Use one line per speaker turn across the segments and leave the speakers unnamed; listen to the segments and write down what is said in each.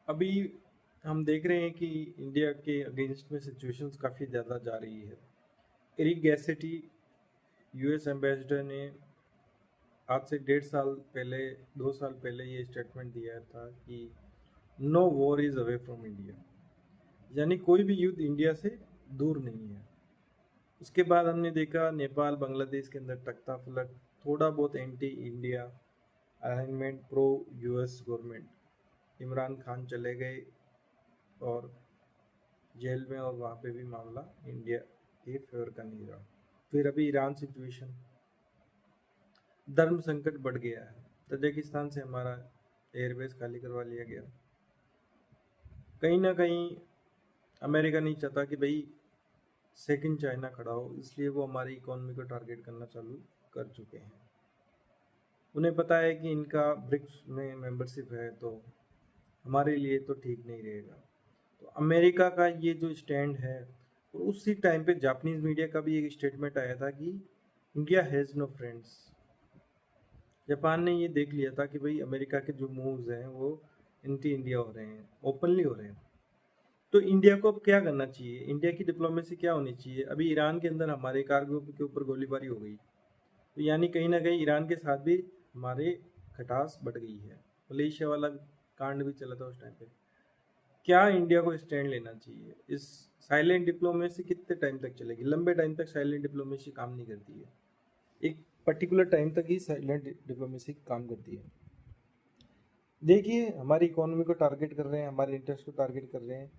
अभी हम देख रहे हैं कि इंडिया के अगेंस्ट में सिचुएशंस काफ़ी ज़्यादा जा रही है। एरिक गैसेटी यूएस एम्बेसडर ने आज से 1.5 साल पहले 2 साल पहले ये स्टेटमेंट दिया था कि no war is away from India, यानी कोई भी युद्ध इंडिया से दूर नहीं है। उसके बाद हमने देखा नेपाल बांग्लादेश के अंदर तख्ता फलक, थोड़ा बहुत anti India alignment, pro US government. Imran Khan चले गए और जेल में, और वहाँ पे भी मामला इंडिया के फेवर का नहीं रहा। फिर अभी ईरान सिचुएशन, धर्म संकट बढ़ गया है। तजाकिस्तान से हमारा एयरबेस खाली करवा लिया गया। कहीं ना कहीं अमेरिका नहीं चाहता कि भाई सेकंड चाइना खड़ा हो, इसलिए वो हमारी इकोनॉमी को टारगेट करना चालू कर चुके हैं। उन्हें पता है कि इनका ब्रिक्स में मेंबरशिप है तो हमारे लिए तो ठीक नहीं रहेगा। तो अमेरिका का ये जो स्टैंड है, और उसी टाइम पे जापानीज मीडिया का भी एक स्टेटमेंट आया था कि India has no friends. Japan ने ये देख लिया था कि भाई अमेरिका के जो मूव्स हैं वो एंटी इंडिया हो रहे हैं, ओपनली हो रहे हैं। तो इंडिया को अब क्या करना चाहिए, इंडिया की डिप्लोमेसी क्या होनी चाहिए? अभी ईरान के अंदर हमारे कार्गो के ऊपर गोलीबारी हो गई, तो यानी कहीं ना कहीं ईरान के साथ भी हमारे खटास बढ़ गई है। मलेशिया वाला कांड भी चला था उस टाइम पे। क्या इंडिया को स्टैंड लेना चाहिए? इस साइलेंट डिप्लोमेसी कितने टाइम तक चलेगी? लंबे टाइम तक साइलेंट डिप्लोमेसी काम नहीं करती है, एक पर्टिकुलर टाइम तक ही साइलेंट डिप्लोमेसी काम करती है। देखिए, हमारी इकोनॉमी को टारगेट कर रहे हैं, हमारे इंटरेस्ट को टारगेट कर रहे हैं।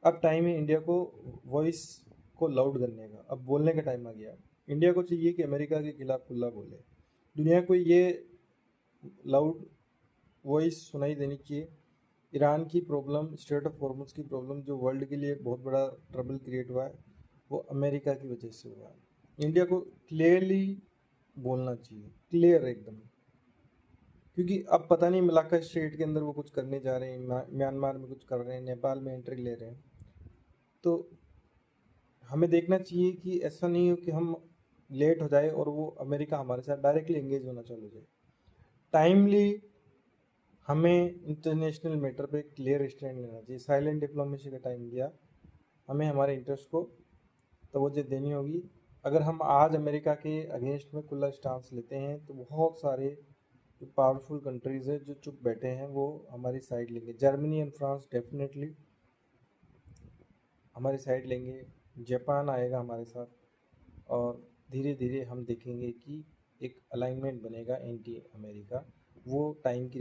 अब टाइम है इंडिया को वॉइस को लाउड करने का, अब बोलने का टाइम आ गया। इंडिया को चाहिए कि अमेरिका के खिलाफ खुला बोले, दुनिया को ये लाउड वॉइस सुनाई देनी चाहिए। ईरान की प्रॉब्लम, स्ट्रेट ऑफ हॉर्मुज की प्रॉब्लम, जो वर्ल्ड के लिए बहुत बड़ा ट्रबल क्रिएट हुआ है, वो अमेरिका की वजह से हुआ है। इंडिया को क्लियरली बोलना चाहिए, क्लियर एकदम। क्योंकि अब पता नहीं मलाक्का स्ट्रेट के अंदर वो कुछ करने जा रहे हैं, म्यांमार में कुछ कर रहे हैं, नेपाल में एंट्री ले रहे हैं। तो हमें देखना चाहिए कि ऐसा नहीं हो कि हम लेट हो जाए और वो अमेरिका हमारे साथ डायरेक्टली एंगेज होना चालू हो जाए। टाइमली हमें इंटरनेशनल मैटर पे क्लियर स्टैंड लेना चाहिए। साइलेंट डिप्लोमेसी का टाइम दिया, हमें हमारे इंटरेस्ट को तवज्जो देनी होगी। अगर हम आज अमेरिका के अगेंस्ट में खुला स्टांस लेते हैं तो बहुत सारे जो पावरफुल कंट्रीज़ है जो चुप बैठे हैं वो हमारी साइड लेंगे। जर्मनी एंड फ्रांस डेफिनेटली हमारी साइड लेंगे, जापान आएगा हमारे साथ, और धीरे धीरे हम देखेंगे कि एक अलाइनमेंट बनेगा एंटी अमेरिका। वो टाइम की